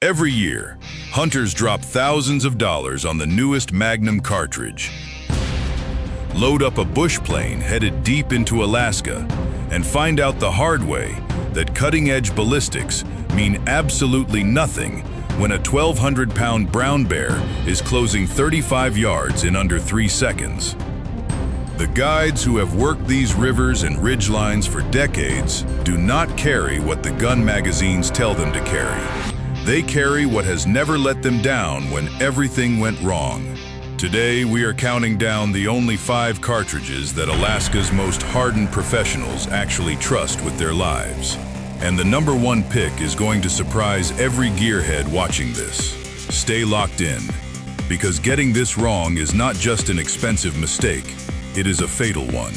Every year, hunters drop thousands of dollars on the newest Magnum cartridge, load up a bush plane headed deep into Alaska, and find out the hard way that cutting-edge ballistics mean absolutely nothing when a 1,200-pound brown bear is closing 35 yards in under 3 seconds. The guides who have worked these rivers and ridgelines for decades do not carry what the gun magazines tell them to carry. They carry what has never let them down when everything went wrong. Today, we are counting down the only 5 cartridges that Alaska's most hardened professionals actually trust with their lives. And the number 1 pick is going to surprise every gearhead watching this. Stay locked in, because getting this wrong is not just an expensive mistake, it is a fatal one.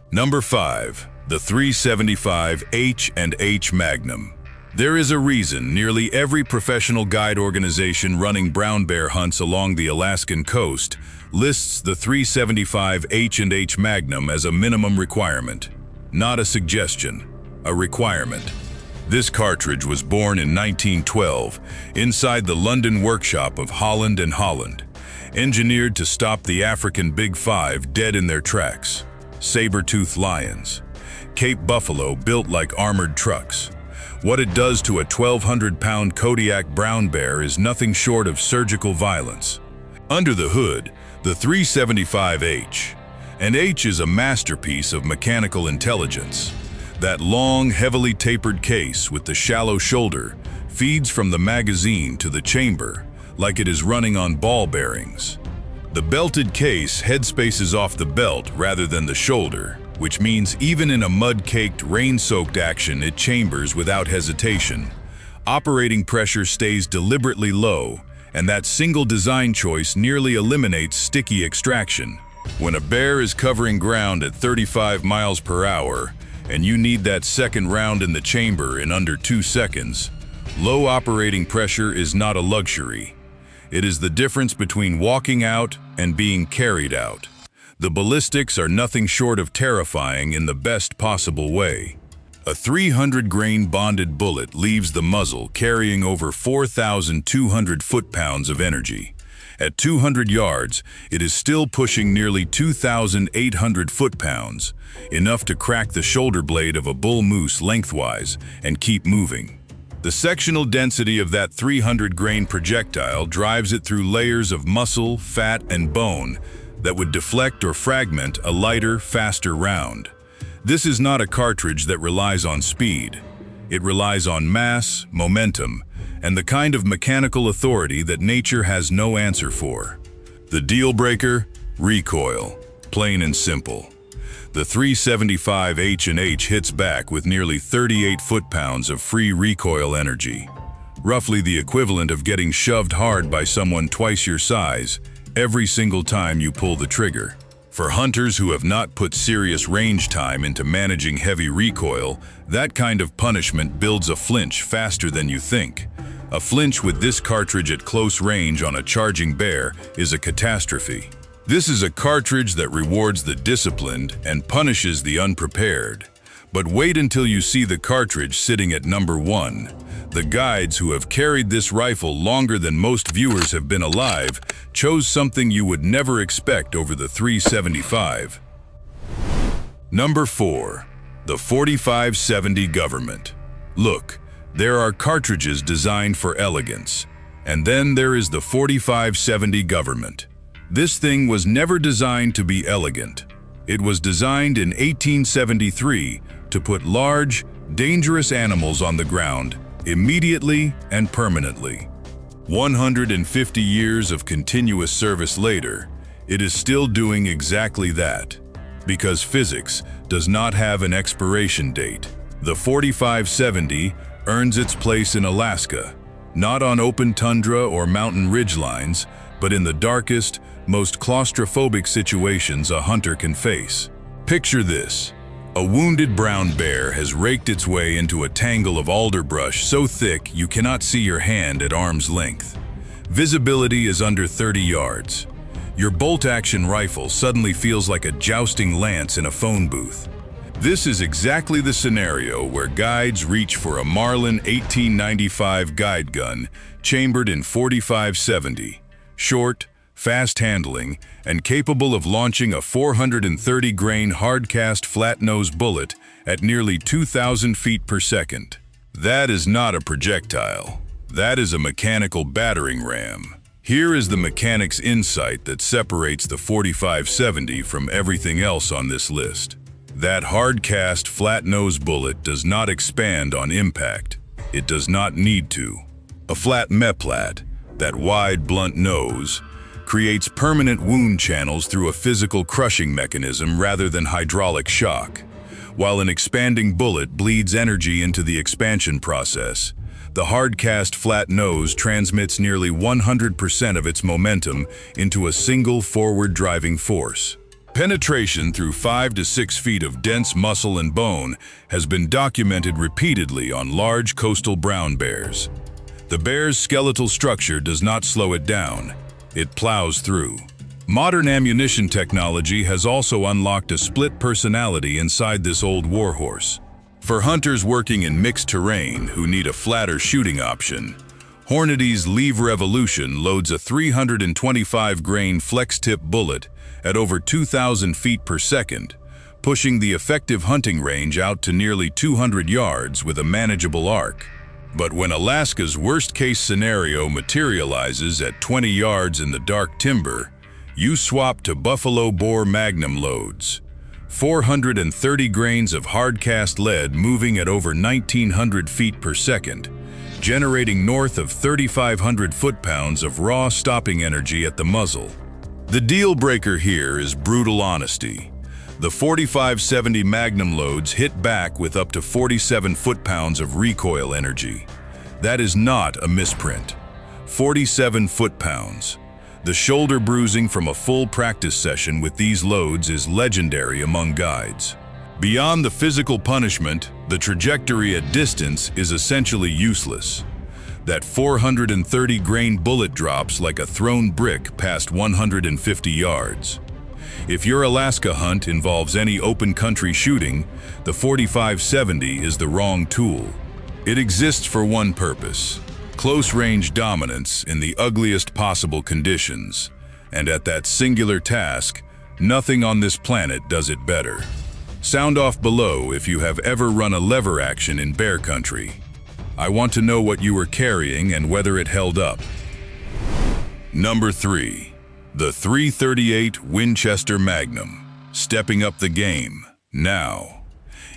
Number 5. The 375 H&H Magnum. There is a reason nearly every professional guide organization running brown bear hunts along the Alaskan coast lists the 375 H&H Magnum as a minimum requirement. Not a suggestion, a requirement. This cartridge was born in 1912 inside the London workshop of Holland & Holland, engineered to stop the African Big Five dead in their tracks. Saber-toothed lions, Cape buffalo built like armored trucks. What it does to a 1,200-pound Kodiak brown bear is nothing short of surgical violence. Under the hood, the 375H. And H is a masterpiece of mechanical intelligence. That long, heavily tapered case with the shallow shoulder feeds from the magazine to the chamber like it is running on ball bearings. The belted case headspaces off the belt rather than the shoulder, which means even in a mud-caked, rain-soaked action it chambers without hesitation. Operating pressure stays deliberately low, and that single design choice nearly eliminates sticky extraction. When a bear is covering ground at 35 miles per hour, and you need that second round in the chamber in under 2 seconds, low operating pressure is not a luxury. It is the difference between walking out and being carried out. The ballistics are nothing short of terrifying in the best possible way. A 300-grain bonded bullet leaves the muzzle carrying over 4,200 foot-pounds of energy. At 200 yards, it is still pushing nearly 2,800 foot-pounds, enough to crack the shoulder blade of a bull moose lengthwise and keep moving. The sectional density of that 300-grain projectile drives it through layers of muscle, fat, and bone that would deflect or fragment a lighter, faster round. This is not a cartridge that relies on speed. It relies on mass, momentum, and the kind of mechanical authority that nature has no answer for. The deal breaker? Recoil. Plain and simple. The 375 H&H hits back with nearly 38 foot-pounds of free recoil energy, roughly the equivalent of getting shoved hard by someone twice your size every single time you pull the trigger. For hunters who have not put serious range time into managing heavy recoil, that kind of punishment builds a flinch faster than you think. A flinch with this cartridge at close range on a charging bear is a catastrophe. This is a cartridge that rewards the disciplined and punishes the unprepared. But wait until you see the cartridge sitting at number 1. The guides who have carried this rifle longer than most viewers have been alive chose something you would never expect over the 375. Number 4. The 4570 Government. Look, there are cartridges designed for elegance, and then there is the 4570 Government. This thing was never designed to be elegant. It was designed in 1873 to put large, dangerous animals on the ground immediately and permanently. 150 years of continuous service later, it is still doing exactly that, because physics does not have an expiration date. The 4570 earns its place in Alaska, not on open tundra or mountain ridgelines, but in the darkest, most claustrophobic situations a hunter can face. Picture this. A wounded brown bear has raked its way into a tangle of alder brush so thick you cannot see your hand at arm's length. Visibility is under 30 yards. Your bolt-action rifle suddenly feels like a jousting lance in a phone booth. This is exactly the scenario where guides reach for a Marlin 1895 guide gun chambered in 45-70, short, fast handling, and capable of launching a 430-grain hard-cast flat-nose bullet at nearly 2,000 feet per second. That is not a projectile. That is a mechanical battering ram. Here is the mechanic's insight that separates the 45-70 from everything else on this list. That hard-cast, flat-nose bullet does not expand on impact. It does not need to. A flat meplat, that wide, blunt nose, creates permanent wound channels through a physical crushing mechanism rather than hydraulic shock, while an expanding bullet bleeds energy into the expansion process. The hard-cast flat nose transmits nearly 100% of its momentum into a single forward driving force. Penetration through 5 to 6 feet of dense muscle and bone has been documented repeatedly on large coastal brown bears. The bear's skeletal structure does not slow it down. It plows through. Modern ammunition technology has also unlocked a split personality inside this old warhorse. For hunters working in mixed terrain who need a flatter shooting option, Hornady's Leave Revolution loads a 325-grain flex-tip bullet at over 2,000 feet per second, pushing the effective hunting range out to nearly 200 yards with a manageable arc. But when Alaska's worst-case scenario materializes at 20 yards in the dark timber, you swap to Buffalo Bore Magnum loads. 430 grains of hard-cast lead moving at over 1,900 feet per second, generating north of 3,500 foot-pounds of raw stopping energy at the muzzle. The deal breaker here is brutal honesty. The 45-70 Magnum loads hit back with up to 47 foot-pounds of recoil energy. That is not a misprint. 47 foot-pounds. The shoulder bruising from a full practice session with these loads is legendary among guides. Beyond the physical punishment, the trajectory at distance is essentially useless. That 430-grain bullet drops like a thrown brick past 150 yards. If your Alaska hunt involves any open country shooting, the 45-70 is the wrong tool. It exists for one purpose: close-range dominance in the ugliest possible conditions, and at that singular task, nothing on this planet does it better. Sound off below if you have ever run a lever action in bear country. I want to know what you were carrying and whether it held up. Number 3. The .338 Winchester Magnum, stepping up the game, now.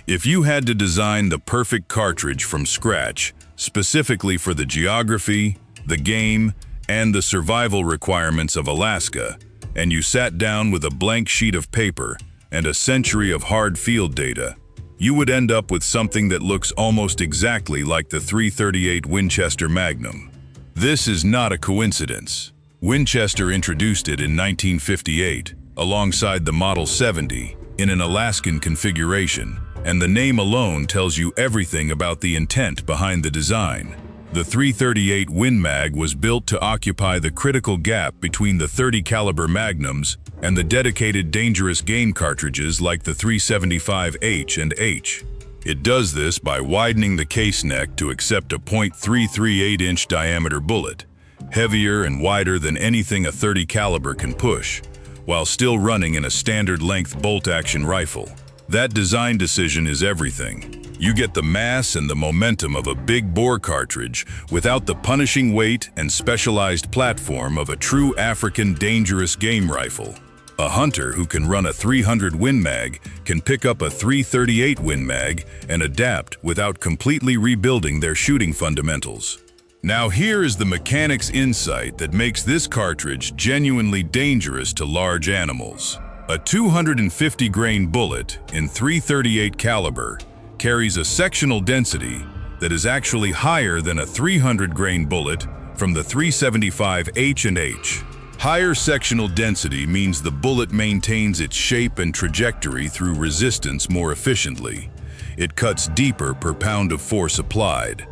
If you had to design the perfect cartridge from scratch, specifically for the geography, the game, and the survival requirements of Alaska, and you sat down with a blank sheet of paper and a century of hard field data, you would end up with something that looks almost exactly like the .338 Winchester Magnum. This is not a coincidence. Winchester introduced it in 1958, alongside the Model 70, in an Alaskan configuration, and the name alone tells you everything about the intent behind the design. The .338 Win Mag was built to occupy the critical gap between the .30 caliber Magnums and the dedicated dangerous game cartridges like the .375 H&H. It does this by widening the case neck to accept a .338-inch diameter bullet, heavier and wider than anything a .30 caliber can push, while still running in a standard length bolt-action rifle. That design decision is everything. You get the mass and the momentum of a big bore cartridge without the punishing weight and specialized platform of a true African dangerous game rifle. A hunter who can run a 300 Win Mag can pick up a .338 Win Mag and adapt without completely rebuilding their shooting fundamentals. Now here is the mechanic's insight that makes this cartridge genuinely dangerous to large animals. A 250-grain bullet in .338 caliber carries a sectional density that is actually higher than a 300-grain bullet from the .375 H&H. Higher sectional density means the bullet maintains its shape and trajectory through resistance more efficiently. It cuts deeper per pound of force applied,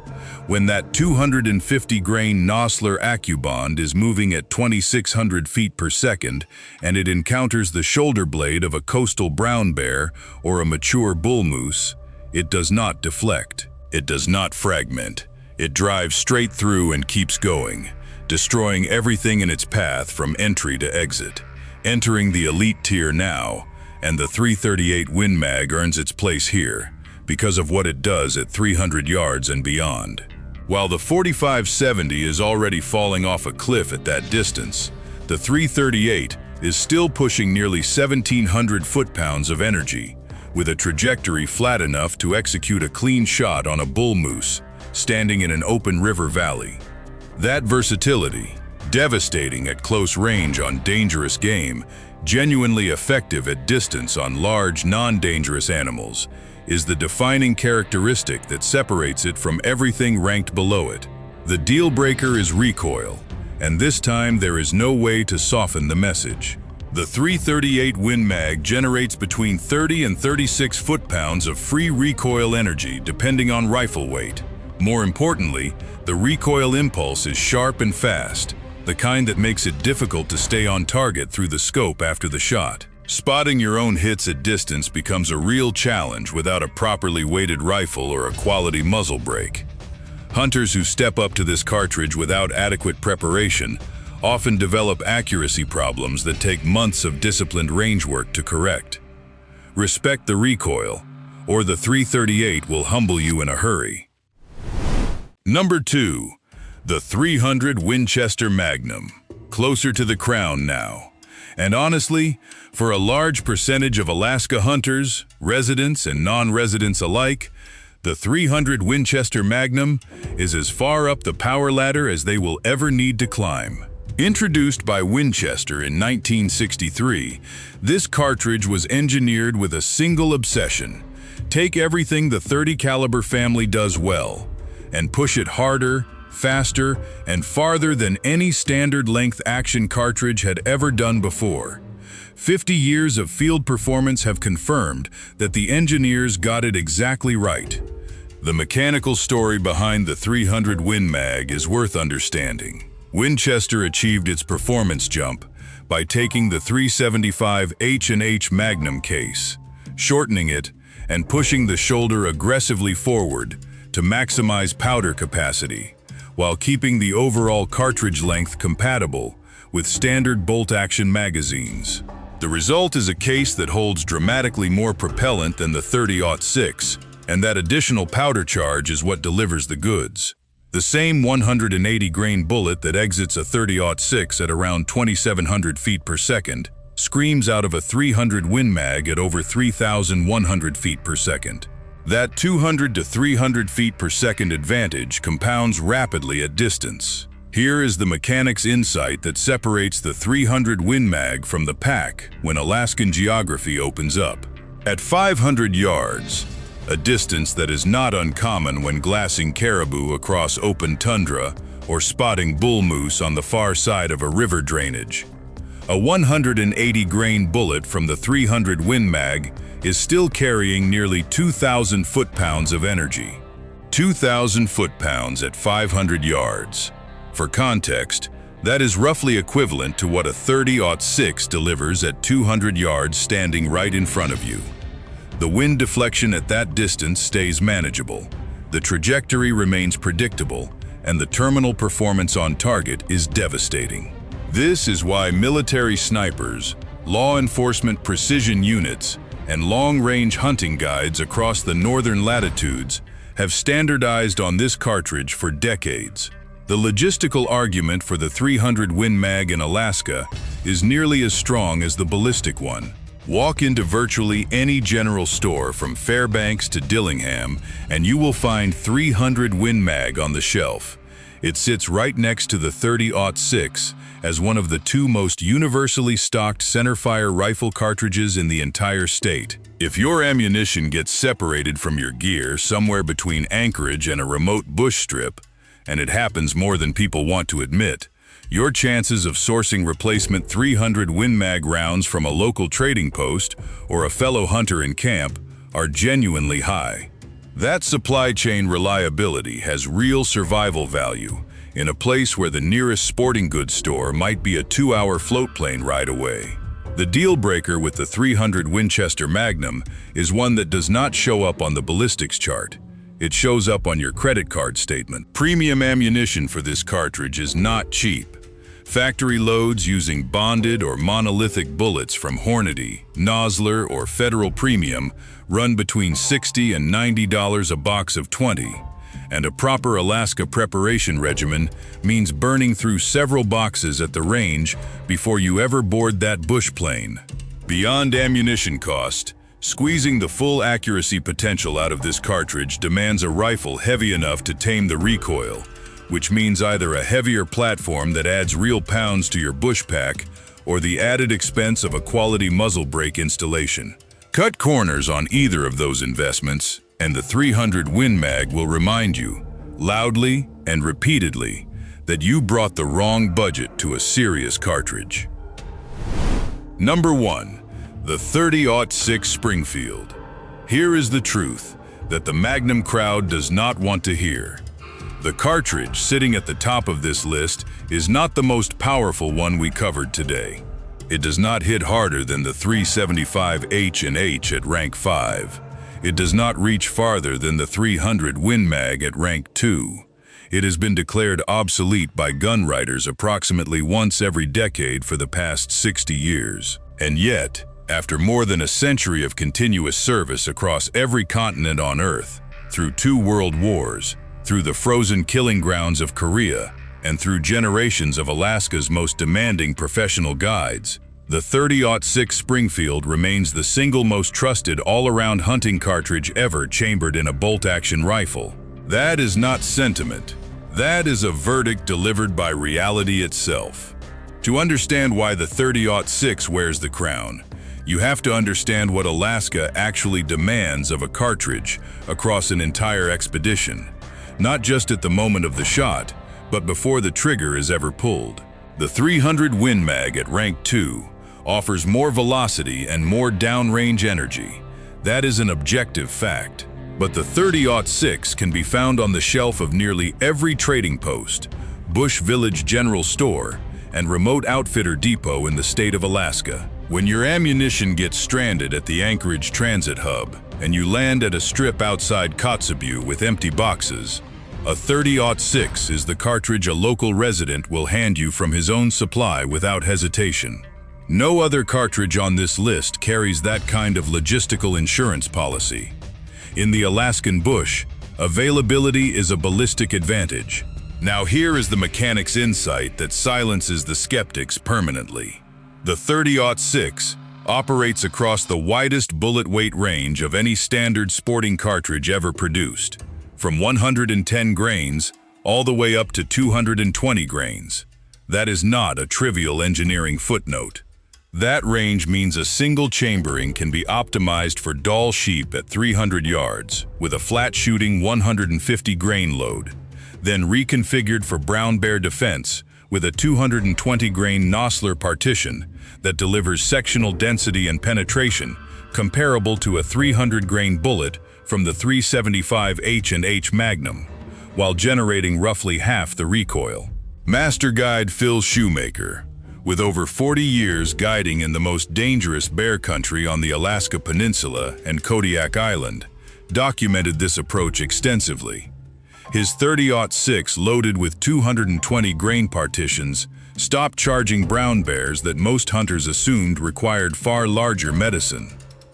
When that 250-grain Nosler AccuBond is moving at 2,600 feet per second and it encounters the shoulder blade of a coastal brown bear or a mature bull moose, it does not deflect. It does not fragment. It drives straight through and keeps going, destroying everything in its path from entry to exit. Entering the elite tier now, and the .338 Win Mag earns its place here because of what it does at 300 yards and beyond. While the 45-70 is already falling off a cliff at that distance, the .338 is still pushing nearly 1,700 foot-pounds of energy, with a trajectory flat enough to execute a clean shot on a bull moose standing in an open river valley. That versatility, devastating at close range on dangerous game, genuinely effective at distance on large, non-dangerous animals, is the defining characteristic that separates it from everything ranked below it. The deal breaker is recoil, and this time there is no way to soften the message. The .338 Win Mag generates between 30 and 36 foot-pounds of free recoil energy depending on rifle weight. More importantly, the recoil impulse is sharp and fast, the kind that makes it difficult to stay on target through the scope after the shot. Spotting your own hits at distance becomes a real challenge without a properly weighted rifle or a quality muzzle brake. Hunters who step up to this cartridge without adequate preparation often develop accuracy problems that take months of disciplined range work to correct. Respect the recoil, or the .338 will humble you in a hurry. Number 2. The .300 Winchester Magnum. Closer to the crown now. And honestly, for a large percentage of Alaska hunters, residents and non-residents alike, the .300 Winchester Magnum is as far up the power ladder as they will ever need to climb. Introduced by Winchester in 1963, this cartridge was engineered with a single obsession: take everything the .30 caliber family does well, and push it harder, faster, and farther than any standard length action cartridge had ever done before. 50 years of field performance have confirmed that the engineers got it exactly right. The mechanical story behind the .300 Win Mag is worth understanding. Winchester achieved its performance jump by taking the .375 H&H Magnum case, shortening it, and pushing the shoulder aggressively forward to maximize powder capacity, while keeping the overall cartridge length compatible with standard bolt-action magazines. The result is a case that holds dramatically more propellant than the .30-06, and that additional powder charge is what delivers the goods. The same 180-grain bullet that exits a .30-06 at around 2,700 feet per second screams out of a .300 Win Mag at over 3,100 feet per second. That 200 to 300 feet per second advantage compounds rapidly at distance. Here is the mechanic's insight that separates the .300 Win Mag from the pack when Alaskan geography opens up. At 500 yards, a distance that is not uncommon when glassing caribou across open tundra or spotting bull moose on the far side of a river drainage, a 180-grain bullet from the .300 Win Mag is still carrying nearly 2,000 foot-pounds of energy. 2,000 foot-pounds at 500 yards. For context, that is roughly equivalent to what a .30-06 delivers at 200 yards standing right in front of you. The wind deflection at that distance stays manageable, the trajectory remains predictable, and the terminal performance on target is devastating. This is why military snipers, law enforcement precision units, and long-range hunting guides across the northern latitudes have standardized on this cartridge for decades. The logistical argument for the .300 Win Mag in Alaska is nearly as strong as the ballistic one. Walk into virtually any general store from Fairbanks to Dillingham, and you will find .300 Win Mag on the shelf. It sits right next to the .30-06 as one of the two most universally stocked centerfire rifle cartridges in the entire state. If your ammunition gets separated from your gear somewhere between Anchorage and a remote bush strip, and it happens more than people want to admit, your chances of sourcing replacement .300 Win Mag rounds from a local trading post or a fellow hunter in camp are genuinely high. That supply chain reliability has real survival value in a place where the nearest sporting goods store might be a 2-hour float plane ride away. The deal breaker with the 300 Winchester Magnum is one that does not show up on the ballistics chart. It shows up on your credit card statement. Premium ammunition for this cartridge is not cheap. Factory loads using bonded or monolithic bullets from Hornady, Nosler, or Federal Premium run between $60 and $90 a box of 20. And a proper Alaska preparation regimen means burning through several boxes at the range before you ever board that bush plane. Beyond ammunition cost, squeezing the full accuracy potential out of this cartridge demands a rifle heavy enough to tame the recoil, which means either a heavier platform that adds real pounds to your bush pack or the added expense of a quality muzzle brake installation. Cut corners on either of those investments, and the 300 Win Mag will remind you, loudly and repeatedly, that you brought the wrong budget to a serious cartridge. Number 1. The 30-06 Springfield. Here is the truth that the Magnum crowd does not want to hear. The cartridge sitting at the top of this list is not the most powerful one we covered today. It does not hit harder than the 375 H&H at rank 5. It does not reach farther than the 300 Win Mag at rank 2. It has been declared obsolete by gun writers approximately once every decade for the past 60 years. And yet, after more than a century of continuous service across every continent on Earth, through 2 world wars, through the frozen killing grounds of Korea, and through generations of Alaska's most demanding professional guides, the 30-06 Springfield remains the single most trusted all-around hunting cartridge ever chambered in a bolt-action rifle. That is not sentiment. That is a verdict delivered by reality itself. To understand why the 30-06 wears the crown, you have to understand what Alaska actually demands of a cartridge across an entire expedition, not just at the moment of the shot, but before the trigger is ever pulled. The 300 Win Mag at rank 2 offers more velocity and more downrange energy. That is an objective fact. But the 30-06 can be found on the shelf of nearly every trading post, Bush Village General Store, and remote outfitter depot in the state of Alaska. When your ammunition gets stranded at the Anchorage Transit Hub and you land at a strip outside Kotzebue with empty boxes, a 30-06 is the cartridge a local resident will hand you from his own supply without hesitation. No other cartridge on this list carries that kind of logistical insurance policy. In the Alaskan bush, availability is a ballistic advantage. Now here is the mechanic's insight that silences the skeptics permanently. The 30-06 operates across the widest bullet weight range of any standard sporting cartridge ever produced, from 110 grains all the way up to 220 grains. That is not a trivial engineering footnote. That range means a single chambering can be optimized for Dall sheep at 300 yards with a flat-shooting 150 grain load, then reconfigured for brown bear defense with a 220 grain Nosler partition that delivers sectional density and penetration comparable to a 300 grain bullet from the 375 H&H Magnum, while generating roughly half the recoil. Master Guide Phil Shoemaker, with over 40 years guiding in the most dangerous bear country on the Alaska Peninsula and Kodiak Island, documented this approach extensively. His 30-06 loaded with 220 grain partitions stopped charging brown bears that most hunters assumed required far larger medicine.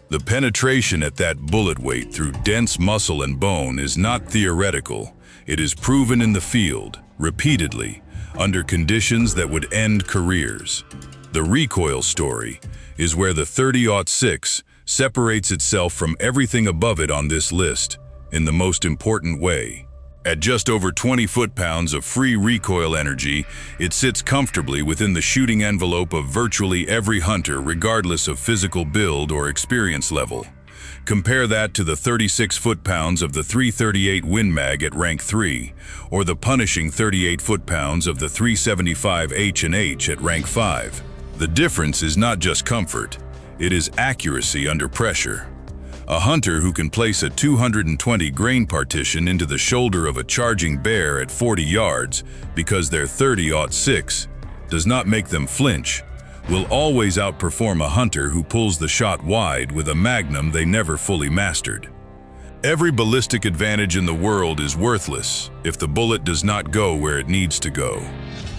The penetration at that bullet weight through dense muscle and bone is not theoretical. It is proven in the field, repeatedly, under conditions that would end careers. The recoil story is where the 30-06 separates itself from everything above it on this list in the most important way. At just over 20 foot-pounds of free recoil energy, it sits comfortably within the shooting envelope of virtually every hunter regardless of physical build or experience level. Compare that to the 36 foot-pounds of the 338 Win Mag at rank 3, or the punishing 38 foot-pounds of the 375 H&H at rank 5. The difference is not just comfort, it is accuracy under pressure. A hunter who can place a 220 grain partition into the shoulder of a charging bear at 40 yards because they're 30-06 does not make them flinch, will always outperform a hunter who pulls the shot wide with a magnum they never fully mastered. Every ballistic advantage in the world is worthless if the bullet does not go where it needs to go.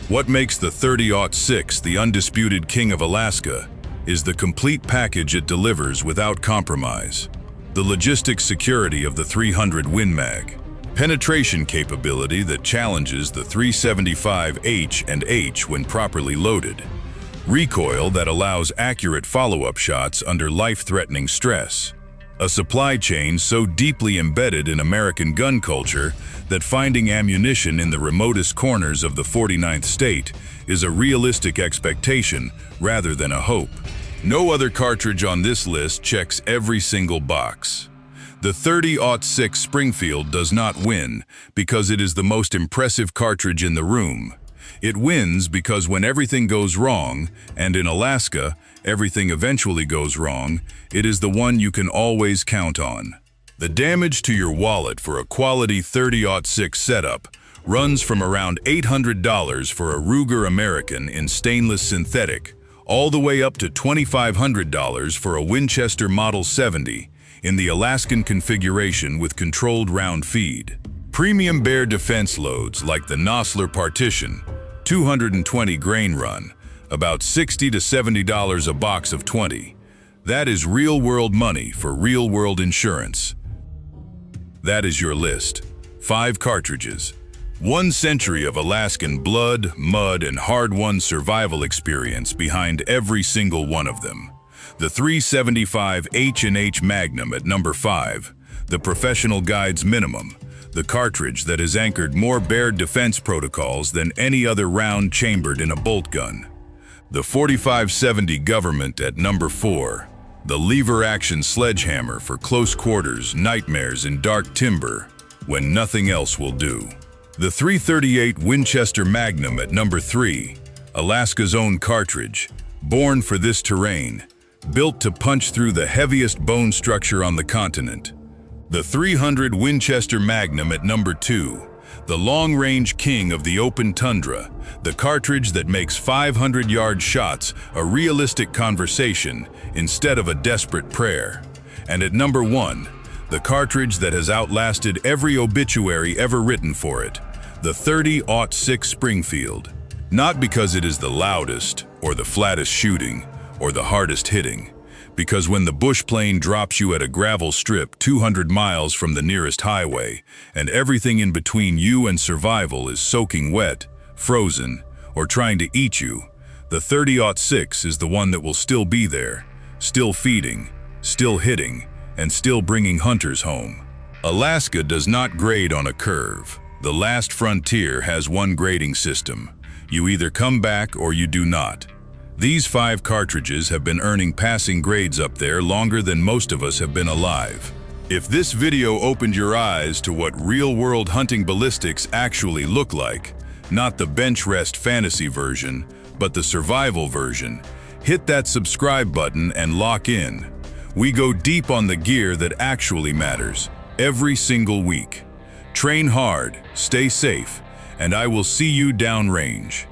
What makes the 30-06 the undisputed king of Alaska is the complete package it delivers without compromise. The logistics security of the 300 Win Mag, penetration capability that challenges the 375 H&H when properly loaded, recoil that allows accurate follow-up shots under life-threatening stress, a supply chain so deeply embedded in American gun culture that finding ammunition in the remotest corners of the 49th state is a realistic expectation rather than a hope. No other cartridge on this list checks every single box. The 30-06 Springfield does not win because it is the most impressive cartridge in the room. It wins because when everything goes wrong, and in Alaska, everything eventually goes wrong, it is the one you can always count on. The damage to your wallet for a quality 30-06 setup runs from around $800 for a Ruger American in stainless synthetic, all the way up to $2,500 for a Winchester Model 70 in the Alaskan configuration with controlled round feed. Premium bear defense loads like the Nosler Partition, 220 grain run, about $60 to $70 a box of 20. That is real-world money for real-world insurance. That is your list. 5 cartridges. 1 century of Alaskan blood, mud, and hard-won survival experience behind every single one of them. The 375 H&H Magnum at number 5, the professional guide's minimum, the cartridge that has anchored more bear defense protocols than any other round chambered in a bolt gun. The 4570 Government at number 4, the lever-action sledgehammer for close quarters nightmares in dark timber when nothing else will do. The 338 Winchester Magnum at number 3, Alaska's own cartridge, born for this terrain, built to punch through the heaviest bone structure on the continent. The 300 Winchester Magnum at number 2, the long-range king of the open tundra, the cartridge that makes 500-yard shots a realistic conversation instead of a desperate prayer. And at number 1, the cartridge that has outlasted every obituary ever written for it, the 30-06 Springfield. Not because it is the loudest, or the flattest shooting, or the hardest hitting, because when the bush plane drops you at a gravel strip 200 miles from the nearest highway, and everything in between you and survival is soaking wet, frozen, or trying to eat you, the 30-06 is the one that will still be there, still feeding, still hitting, and still bringing hunters home. Alaska does not grade on a curve. The last frontier has one grading system. You either come back or you do not. These 5 cartridges have been earning passing grades up there longer than most of us have been alive. If this video opened your eyes to what real-world hunting ballistics actually look like, not the bench rest fantasy version, but the survival version, hit that subscribe button and lock in. We go deep on the gear that actually matters, every single week. Train hard, stay safe, and I will see you downrange.